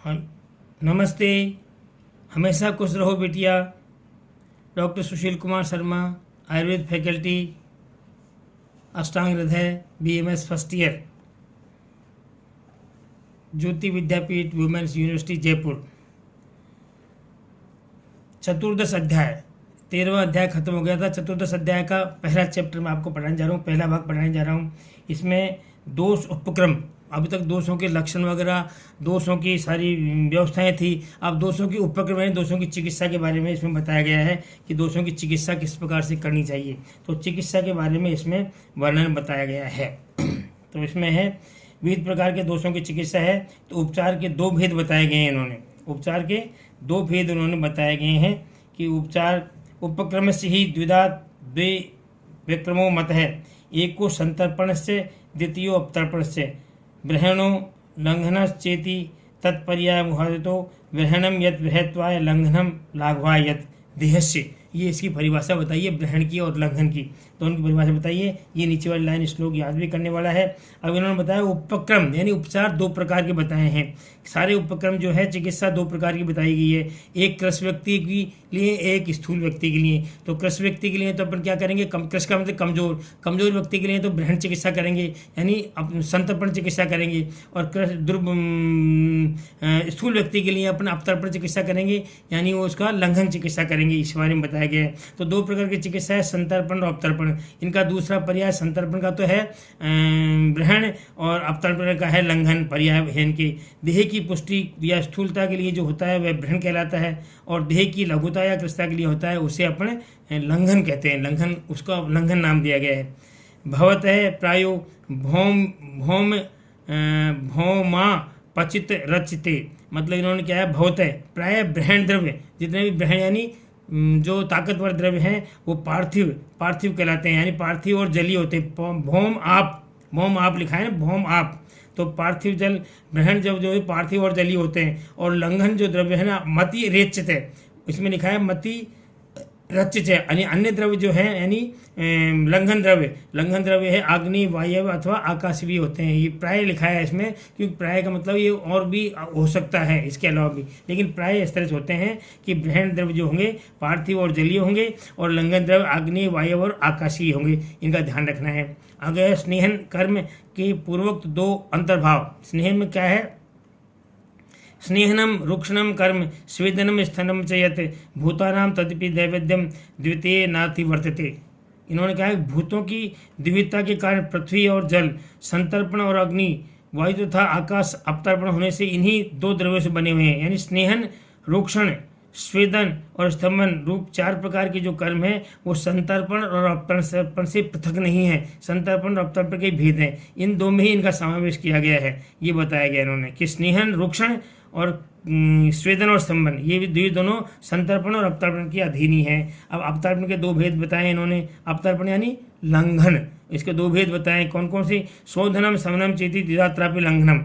हाँ, नमस्ते। हमेशा खुश रहो बिटिया। डॉक्टर सुशील कुमार शर्मा, आयुर्वेद फैकल्टी, अष्टांग हृदय, BMS फर्स्ट ईयर, ज्योति विद्यापीठ, वुमेन्स यूनिवर्सिटी जयपुर। चतुर्दश अध्याय, 13वां अध्याय खत्म हो गया था। चतुर्दश अध्याय का पहला चैप्टर मैं आपको पढ़ाने जा रहा हूँ, पहला भाग पढ़ाने जा रहा हूँ। इसमें दोष उपक्रम, अभी तक दोषों के लक्षण वगैरह, दोषों की सारी व्यवस्थाएं थी। अब दोषों की उपक्रम यानी दोषों की चिकित्सा के बारे में इसमें बताया गया है कि दोषों की चिकित्सा किस प्रकार से करनी चाहिए। तो चिकित्सा के बारे में इसमें वर्णन बताया गया है। तो इसमें है विविध प्रकार के दोषों की चिकित्सा है। तो उपचार के दो भेद बताए गए हैं इन्होंने, उपचार के दो भेद उन्होंने बताए गए हैं कि उपचार उपक्रम से ही द्विधा द्वे विक्रमो मत है। एक को संतर्पण से, द्वितीय अवतर्पण से। ग्रहणो लंघनश्चेति तत्पर्याय मुहादितो ग्रहणम यत् बृहत्वाय लंघनम लाघवाय यत् देहस्य। ये इसकी परिभाषा बताइए, ग्रहण की और लंघन की, तो उनकी परिभाषा बताइए। ये नीचे वाली लाइन श्लोक याद भी करने वाला है। अब इन्होंने बताया उपक्रम यानी उपचार दो प्रकार के बताए हैं। सारे उपक्रम जो है चिकित्सा दो प्रकार की बताई गई है, एक कृश व्यक्ति के लिए, एक स्थूल व्यक्ति के लिए। तो कृश व्यक्ति के लिए तो अपन क्या करेंगे, कृश का मतलब कमजोर, कमजोर व्यक्ति के लिए तो ग्रहण चिकित्सा करेंगे यानी संतर्पण चिकित्सा करेंगे। और स्थूल व्यक्ति के लिए अपन अवतर्पण चिकित्सा करेंगे यानी वो उसका लंघन चिकित्सा करेंगे। इस बारे में बताया गया है। तो दो प्रकार की चिकित्सा है, संतर्पण और अवतर्पण। इनका दूसरा पर्याय संतर्पण का तो है ग्रहण और अवतर्पण का है लंघन पर्याय है इनके। देह की पुष्टि या स्थूलता के लिए जो होता है वह ग्रहण कहलाता है, और देह की लघुता या कृशता के लिए होता है उसे अपन लंघन कहते हैं। लंघन, उसका लंघन नाम दिया गया है। भवत है प्रायो भौम भौम भौमा पचित रचिते, मतलब इन्होंने क्या है, भवत है प्राय ब्रहण द्रव्य, जितने भी ब्रहण यानी जो ताकतवर द्रव्य हैं वो पार्थिव पार्थिव कहलाते हैं, यानी पार्थिव और जलीय होते हैं। भौम आप लिखा है ना, भौम आप, तो पार्थिव जल ब्रहण जब जो है पार्थिव और जलीय होते हैं। और लंघन जो द्रव्य है ना, मति रेचित है, इसमें लिखा है मति रचित है, यानी अन्य द्रव्य जो है यानी लंघन द्रव्य है अग्नि, वायु अथवा आकाश भी होते हैं। ये प्राय लिखा है इसमें, क्योंकि प्राय का मतलब ये और भी हो सकता है इसके अलावा भी, लेकिन प्राय इस तरह से होते हैं कि ब्रहण द्रव्य जो होंगे पार्थिव और जलीय होंगे, और लंघन द्रव्य अग्नि, वायु और आकाशीय होंगे। इनका ध्यान रखना है। आगे स्नेहन कर्म के पूर्वोक्त दो अंतर्भाव। स्नेहन में क्या है, स्नेहनम रुक्षणम कर्म, स्वेदनम स्थनम च यत् भूतानाम तदपि दैवेद्यम द्वितीय नाति वर्तते। इन्होंने कहा है भूतों की द्विविधता के कारण पृथ्वी और जल, संतर्पण और अग्नि, वायु तथा आकाश अवतर्पण होने से इन्हीं दो द्रव्यों से बने हुए हैं। यानी स्नेहन, रुक्षण, स्वेदन और स्तंभन रूप चार प्रकार के जो कर्म है वो संतर्पण और अवतर्पण से पृथक नहीं है। संतर्पण और अवतर्पण के भेद हैं, इन दो में ही इनका समावेश किया गया है। ये बताया गया इन्होंने कि स्नेहन, रुक्षण और स्वेदन और स्तंभन ये दोनों संतर्पण और अवतर्पण के अधीन ही है। अब अवतर्पण के दो भेद बताए इन्होंने। अवतर्पण यानी लंघन, इसके दो भेद बताए। कौन कौन से, शोधनम समनम चेति द्विधात्रापि लंघनम,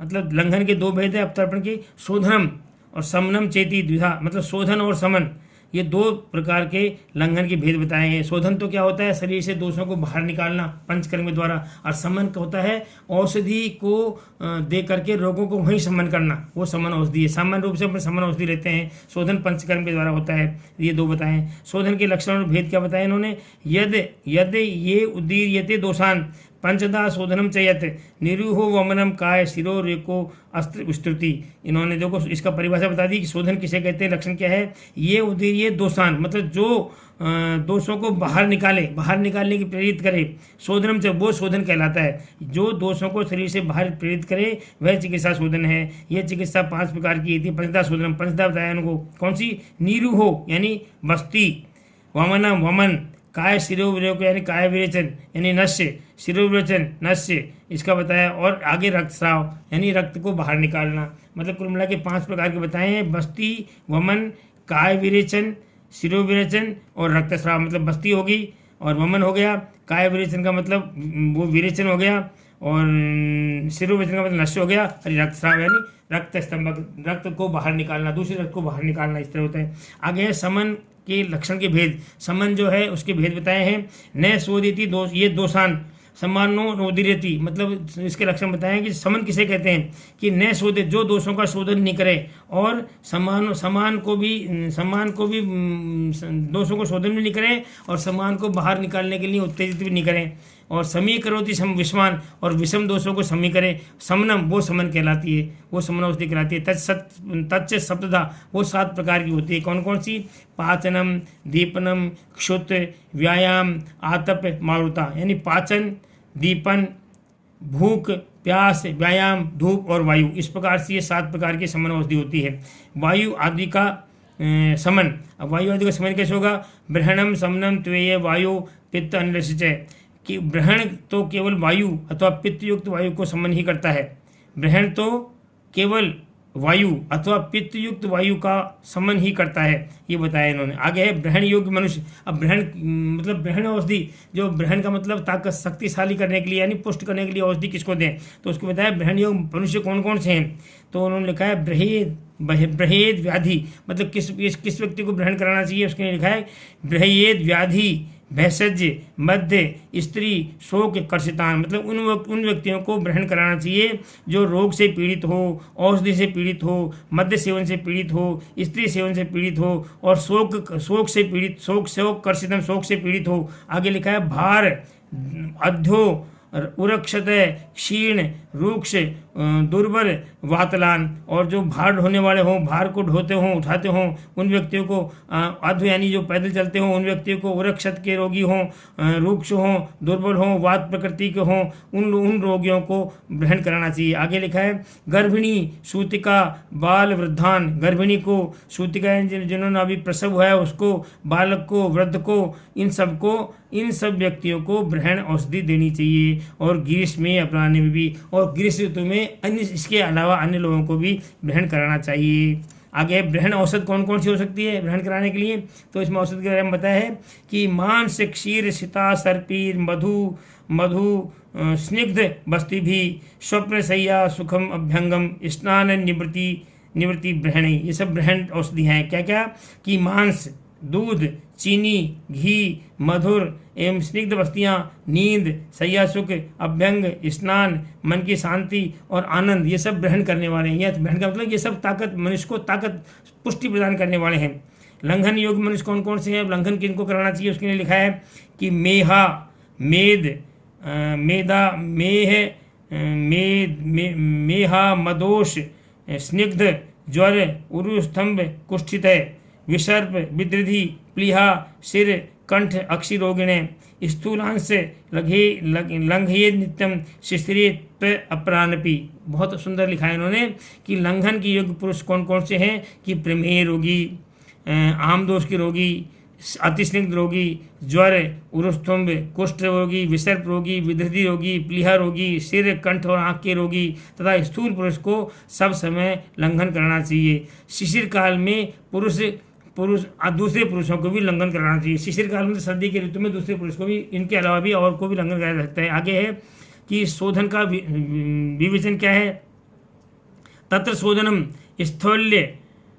मतलब लंघन के दो भेद है अवतर्पण के, शोधनम और समनम चेति द्विधा, मतलब शोधन और समन, ये दो प्रकार के लंघन के भेद बताए हैं। शोधन तो क्या होता है, शरीर से दोषों को बाहर निकालना पंचकर्म के द्वारा, और समन का होता है औषधि को दे करके रोगों को वहीं समन करना, वो समन औषधि है। सामान्य रूप से अपन समन औषधि लेते हैं, शोधन पंचकर्म के द्वारा होता है। ये दो बताएं। शोधन के लक्षण और भेद क्या बताए इन्होंने, यद ये उदीर्यते दोषान पंचदा शोधनम चयत निरूहो वमनम काय शिरो रेको अस्त्र विस्तृति। इन्होंने देखो इसका परिभाषा बता दी कि शोधन किसे कहते हैं, लक्षण क्या है। ये उदीर्य दोषान, मतलब जो दोषों को बाहर निकालने की प्रेरित करे, शोधनम से वो शोधन कहलाता है। जो दोषों को शरीर से बाहर प्रेरित करे वह चिकित्सा शोधन है। यह चिकित्सा 5 प्रकार की थी। पंचदा शोधनम, पंचदा बताया उनको, कौन सी, नीरूहो यानी बस्ती, वमनम वमन, काय शिरोविरेक यानी काय विरेचन यानी नश्य, शिरोविरेचन नश्य इसका बताया, और आगे रक्तस्राव यानी रक्त को बाहर निकालना। मतलब कुल मिला के 5 प्रकार के बताए हैं, बस्ती, वमन, काय विरेचन, शिरोविरेचन और रक्तस्राव। मतलब बस्ती होगी और वमन हो गया, काय विरेचन का मतलब वो विरेचन हो गया, और शिरोविरेचन का मतलब नश्य हो गया, और रक्तस्राव यानी रक्त स्तंभक, रक्त को बाहर निकालना, दूसरे रक्त को बाहर निकालना, इस तरह होता है। आगे है समन के लक्षण के भेद। समन जो है उसके भेद बताए हैं। न शोधिति दोष, ये दोषान समानो नोदीरति, मतलब इसके लक्षण बताएं कि समन किसे कहते हैं कि न शोधे, जो दोषों का शोधन नहीं करे और समान को भी दोषों को शोधन भी नहीं करें और समान को बाहर निकालने के लिए उत्तेजित भी नहीं करें। और समी करोति सम विषमान, और विषम दोषों को समी करे। समनम, वो समन कहलाती है, वो समन औषधि कहलाती है। तच्च सप्तधा, वो 7 प्रकार की होती है। कौन कौन सी? पाचनम, दीपनम, क्षुत, व्यायाम, आतप, मारुता। यानी पाचन, दीपन, भूख, प्यास, व्यायाम, धूप और वायु, इस प्रकार से ये 7 प्रकार की समन औषधि होती है। वायु आदि का समन, अब वायु आदि का समन कैसे होगा? ब्रहणम समनम त्वेय वायु पित्त अनलसिचय, कि ब्रहण तो केवल वायु अथवा पित्त युक्त वायु को समन ही करता है। ब्रहण तो केवल वायु अथवा पित्त युक्त वायु का समन ही करता है, ये बताया इन्होंने। आगे है ब्रहण योग्य मनुष्य। अब ब्रहण मतलब ब्रहण औषधि, जो ब्रहण का मतलब ताकत शक्तिशाली करने के लिए यानी पुष्ट करने के लिए औषधि किसको दें, तो उसको बताया ब्रहण योग्य मनुष्य कौन कौन से हैं। तो उन्होंने लिखा है ब्रहेद व्याधि, मतलब किस व्यक्ति को ग्रहण कराना चाहिए, उसके लिए लिखा है ब्रहेद व्याधि भैषज मध्य स्त्री शोक कर्षितान, मतलब उन व्यक्तियों को ग्रहण कराना चाहिए जो रोग से पीड़ित हो, औषधि से पीड़ित हो, मध्य सेवन से पीड़ित हो, स्त्री सेवन से पीड़ित हो और शोक से पीड़ित, शोक कर्षितम, शोक से पीड़ित हो। आगे लिखा है भार अध्यो उरक्षत क्षीण रूक्ष दुर्बल वातलान, और जो भार ढोने वाले हों, भार को ढोते हों, उठाते हों, उन व्यक्तियों को अध्व यानी जो पैदल चलते हों, उन व्यक्तियों को, उरक्षत के रोगी हों, रूक्ष हों, दुर्बल हों, वात प्रकृति के हों, उन रोगियों को ग्रहण कराना चाहिए। आगे लिखा है गर्भिणी सूतिका बाल वृद्धान, गर्भिणी को, सूतिका जिन्होंने अभी प्रसव हुआ है उसको, बालक को, वृद्ध को, इन सब व्यक्तियों को ग्रहण औषधि देनी चाहिए। और ग्रीष्म में अपनाने में भी, और ग्रीष्म ऋतु में अन्य, इसके अलावा अन्य लोगों को भी ग्रहण कराना चाहिए। आगे ब्रहण औषध कौन कौन सी हो सकती है ग्रहण कराने के लिए, तो इसमें औषध के बारे में बताया है कि मांस क्षीर सीता सर्पीर मधु स्निग्ध बस्ती भी स्वप्न सैया सुखम अभ्यंगम स्नान निवृत्ति ब्रहणी, ये सब ब्रहण औषधि हैं। क्या क्या? कि मांस, दूध, चीनी, घी, मधुर एवं स्निग्ध बस्तियाँ, नींद, सैया सुख, अभ्यंग, स्नान, मन की शांति और आनंद, ये सब ग्रहण करने वाले हैं। यह ग्रहण का मतलब ये सब ताकत, मनुष्य को ताकत पुष्टि प्रदान करने वाले हैं। लंघन योग्य मनुष्य कौन कौन से हैं, लंघन किनको कराना चाहिए, उसके लिए लिखा है कि मेहा मेद मेदा मेहा मदोष स्निग्ध ज्वर उरुस्तंभ कुष्ठित विसर्प विदृधि प्लीहा सिर कंठ अक्षिरोगिणे स्थूलांश लंघये नित्यम शिशिरेत अपरानपि। बहुत सुंदर लिखा है इन्होंने कि लंघन के योग्य पुरुष कौन कौन से हैं कि प्रमेह रोगी, आमदोष के रोगी, अतिस्निग्ध रोगी, ज्वर, उरुस्तुंभ, कुष्ठ रोगी, विसर्प रोगी, विधृति रोगी, प्लीहा रोगी, सिर कंठ और आँख के रोगी तथा स्थूल पुरुष को सब समय लंघन करना चाहिए। शिशिर काल में पुरुष दूसरे पुरुषों को भी लंघन कराना चाहिए। शिशिर काल में सर्दी के ऋतु में दूसरे पुरुष को भी, इनके अलावा भी और को भी लंघन कराया जा सकता है। आगे है कि शोधन का विवेचन क्या है। तत्र शोधनम स्थौल्य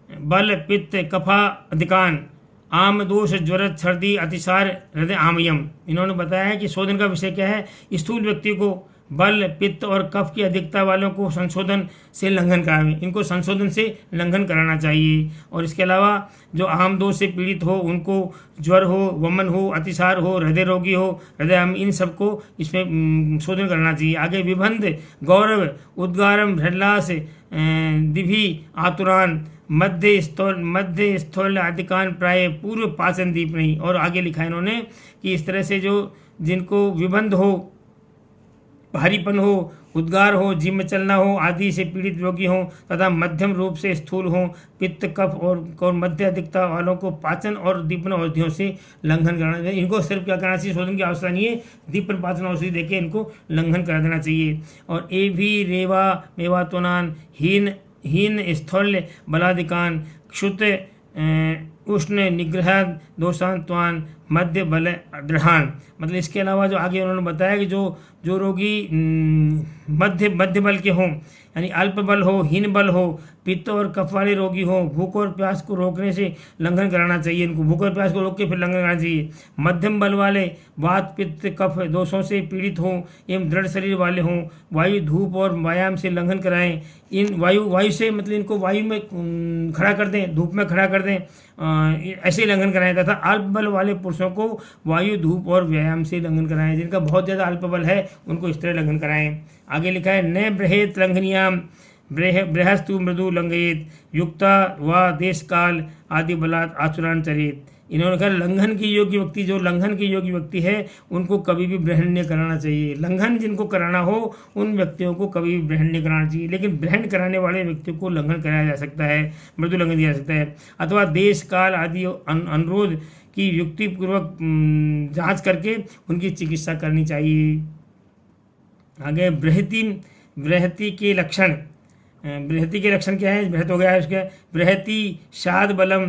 बल पित्त कफा अधिकान आम दोष ज्वर सर्दी अतिसार हृदय आमयम। इन्होंने बताया है कि शोधन का विषय क्या है। स्थूल व्यक्ति को बल पित्त और कफ की अधिकता वालों को संशोधन से लंघन कराएं, इनको संशोधन से लंघन कराना चाहिए। और इसके अलावा जो आम दोष से पीड़ित हो, उनको ज्वर हो, वमन हो, अतिसार हो, हृदय रोगी हो, हृदय, इन सबको इसमें शोधन करना चाहिए। आगे विबंध गौरव उद्गारम हृदलास दिभि आतुरान मध्य स्थौल आदिकान प्राय पूर्व पाचन दीप नहीं। और आगे लिखा है इन्होंने कि इस तरह से जो जिनको विबंध हो, भारीपन हो, उद्गार हो, जिम में चलना हो आदि से पीड़ित रोगी हों तथा मध्यम रूप से स्थूल हों, पित्त कफ और मध्य अधिकता वालों को पाचन और दीपन औषधियों से लंघन करना चाहिए। इनको सिर्फ क्या करना चाहिए, शोधन की आवश्यकता नहीं है, दीपन पाचन औषधि देके इनको लंघन कर देना चाहिए। और ए भी रेवा मेवातोनान हीन स्थौल्य बलादिकान क्षुत उष्ण निग्रह दोषांतवान मध्य बल दृढ़ान। मतलब इसके अलावा जो आगे उन्होंने बताया कि जो रोगी मध्य बल के हों, यानी अल्प बल हो, हीन बल हो, पित्त और कफ वाले रोगी हो, भूख और प्यास को रोकने से लंघन कराना चाहिए। इनको भूख और प्यास को रोक के फिर लंघन कराना चाहिए। मध्यम बल वाले वात पित्त कफ दोषों से पीड़ित हों एवं दृढ़ शरीर वाले हों, वायु धूप और व्यायाम से लंघन कराएं। इन वायु से मतलब इनको वायु में खड़ा कर दें, धूप में खड़ा कर दें, ऐसे लंघन कराएं। तथा अल्प बल वाले पुरुषों को वायु धूप और व्यायाम से लंघन कराएं। जिनका बहुत ज़्यादा अल्प बल है उनको इस तरह लंघन कराएं। आगे लिखा है न बृहेत लंघनियाम बृहस्तु मृदु लंघयेत युक्ता व देश काल आदि बलात् आचुरान चरित। इन्होंने कहा लंघन की योग्य व्यक्ति, जो लंघन की योग्य व्यक्ति है उनको कभी भी ग्रहण नहीं कराना चाहिए। लंघन जिनको कराना हो उन व्यक्तियों को कभी भी ग्रहण नहीं कराना चाहिए, लेकिन ग्रहण कराने वाले व्यक्तियों को लंघन कराया जा सकता है, मृदु लंघन दिया जा सकता है। अथवा देश काल आदि अनुरोध की युक्तिपूर्वक जांच करके उनकी चिकित्सा करनी चाहिए। आगे बृहति के लक्षण। बृहति के लक्षण क्या है? बृहत हो गया है उसके बृहति शाद बलम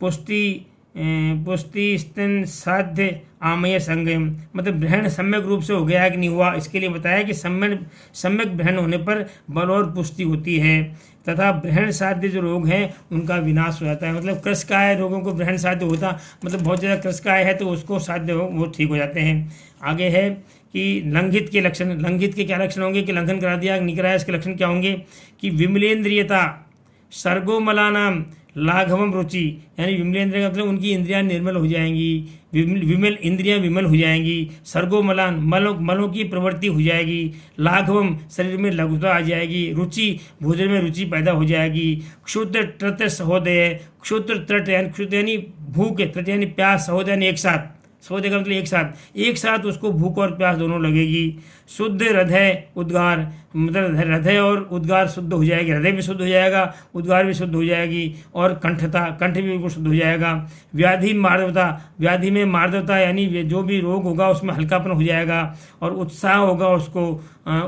पुष्टि स्तन साध्य आमय संगम। मतलब ग्रहण सम्यक रूप से हो गया है कि नहीं हुआ, इसके लिए बताया कि सम्यक ग्रहण होने पर बल और पुष्टि होती है तथा ग्रहण साध्य जो रोग हैं उनका विनाश हो जाता है। मतलब कृशकाय रोगों को ग्रहण साध्य होता, मतलब बहुत ज़्यादा कृशकाय है तो उसको साध्य हो वो ठीक हो जाते हैं। आगे है कि लंघित के लक्षण। लंघित के क्या लक्षण होंगे कि लंघन करा दिया नहीं कराया, इसके लक्षण क्या होंगे कि विमलेंद्रियता सर्गोमलानाम लाघवम रुचि, यानी विमलेंद्रिय का मतलब उनकी इंद्रियां निर्मल हो जाएंगी, इंद्रियां विमल हो जाएंगी। सर्गोमलान मलों की प्रवृत्ति हो जाएगी। लाघवम शरीर में लघुता आ जाएगी। रुचि भोजन में रुचि पैदा हो जाएगी। क्षुद्र तृत सहोदय, क्षुद्र तृत यानी भूख, तृत यानी प्यास, सहोदय यानी एक साथ, सहोदय का मतलब एक साथ उसको भूख और प्यास दोनों लगेगी। शुद्ध हृदय उद्गार, मतलब हृदय और उद्गार शुद्ध हो जाएगी, हृदय भी शुद्ध हो जाएगा, उद्गार भी शुद्ध हो जाएगी। और कंठ भी बिल्कुल शुद्ध हो जाएगा। व्याधि मार्दवता, व्याधि में मार्दवता यानी जो भी रोग होगा उसमें हल्कापन हो जाएगा। और उत्साह होगा उसको,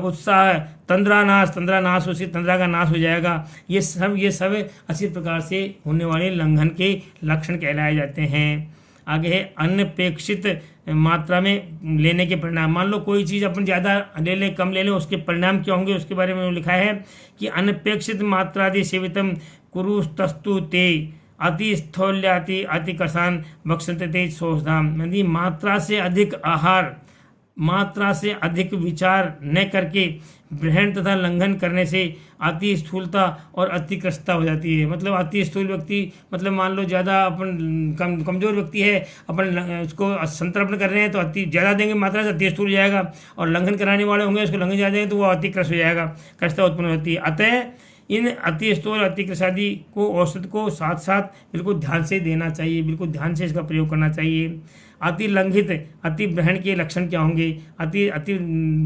उत्साह तंद्रानाश उसी तंद्रा का नाश हो जाएगा। ये सब अच्छी प्रकार से होने वाले लंघन के लक्षण कहलाए जाते हैं। आगे है अनपेक्षित मात्रा में लेने के परिणाम। मान लो कोई चीज़ अपन ज़्यादा ले लें कम ले लें, उसके परिणाम क्या होंगे उसके बारे में लिखा है कि अनपेक्षित मात्रादि सेवितम कुरुस्तस्तु ते अति स्थौल्याति अति कसान बक्षन्ते ते सोचधाम। यानी मात्रा से अधिक आहार, मात्रा से अधिक विचार न करके ग्रहण तथा लंघन करने से अति स्थूलता और अति कृशता हो जाती है। मतलब अति स्थूल व्यक्ति, मतलब मान लो ज़्यादा अपन कमजोर व्यक्ति है, अपन उसको संतर्पण कर रहे हैं तो अति ज़्यादा देंगे मात्रा से अति स्थूल हो जाएगा। और लंघन कराने वाले होंगे उसको लंघन ज़्यादा देंगे तो वो अति कृश हो जाएगा, कृशता उत्पन्न होती है। अतः इन अति स्थूल अति कृशादि को औषध को साथ साथ बिल्कुल ध्यान से देना चाहिए, बिल्कुल ध्यान से इसका प्रयोग करना चाहिए। अति लंघित अति ग्रहण के लक्षण क्या होंगे? अति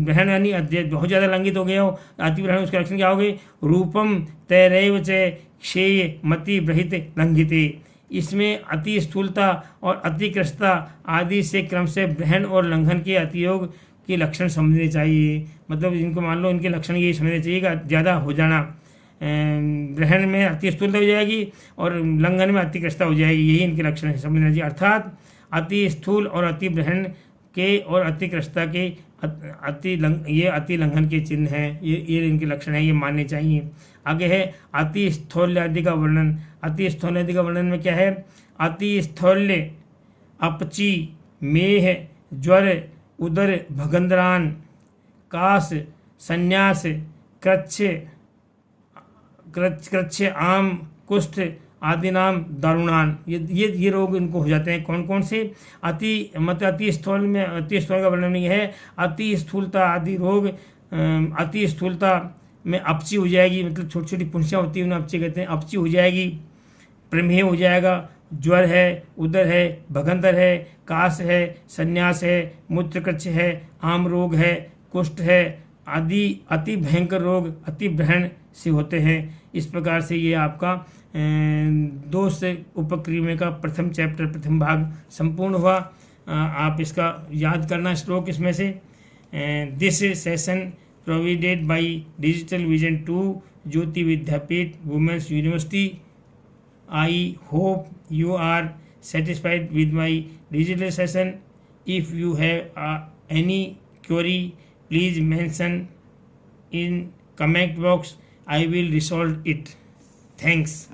ग्रहण यानी बहुत ज़्यादा लंघित हो गया हो, अति ग्रहण उसके लक्षण क्या होंगे? रूपम तैरैव च क्षेय मति ब्रहित लंघिते। इसमें अति स्थूलता और अति कृशता आदि से क्रम से ग्रहण और लंघन के अतियोग के लक्षण समझने चाहिए। मतलब इनको मान लो इनके लक्षण ये समझने चाहिए कि ज़्यादा हो जाना, ग्रहण में अति स्थूलता हो जाएगी और लंघन में अति कृशता हो जाएगी, यही इनके लक्षण है समझना चाहिए। अर्थात अति स्थूल और अति ग्रहण के और अति कृशता के ये अति लंघन के चिन्ह हैं, ये इनके लक्षण हैं, ये मानने चाहिए। आगे है अति स्थौल्यादि का वर्णन। अति स्थौल्यादि का वर्णन में क्या है? अति स्थौल्य अपची मेह ज्वर उदर भगंदरान काश संन्यास कृच्छ आम कुष्ठ आदि नाम दारुणान। ये रोग इनको हो जाते हैं। कौन कौन से? अति स्थूल में, अति स्थूल का वर्णन नहीं है। अति स्थूलता आदि रोग, अति स्थूलता में अपची हो जाएगी, मतलब छोटी छोटी पुंसियाँ होती है उन्हें अपची कहते हैं, अपची हो जाएगी। प्रमेह हो जाएगा, ज्वर है, उदर है, भगंदर है, काश है, संन्यास है, मूत्रकृच्छ है, आम रोग है, कुष्ठ है आदि अति भयंकर रोग अति ग्रहण से होते हैं। इस प्रकार से ये आपका दोष उपक्रिया का प्रथम चैप्टर, प्रथम भाग संपूर्ण हुआ। आप इसका याद करना श्लोक इसमें से। This session provided by digital vision 2 Jyoti Vidyapeeth women's university. I hope you are satisfied with my digital session. If you have any query, please mention in comment box. I will resolve it. Thanks.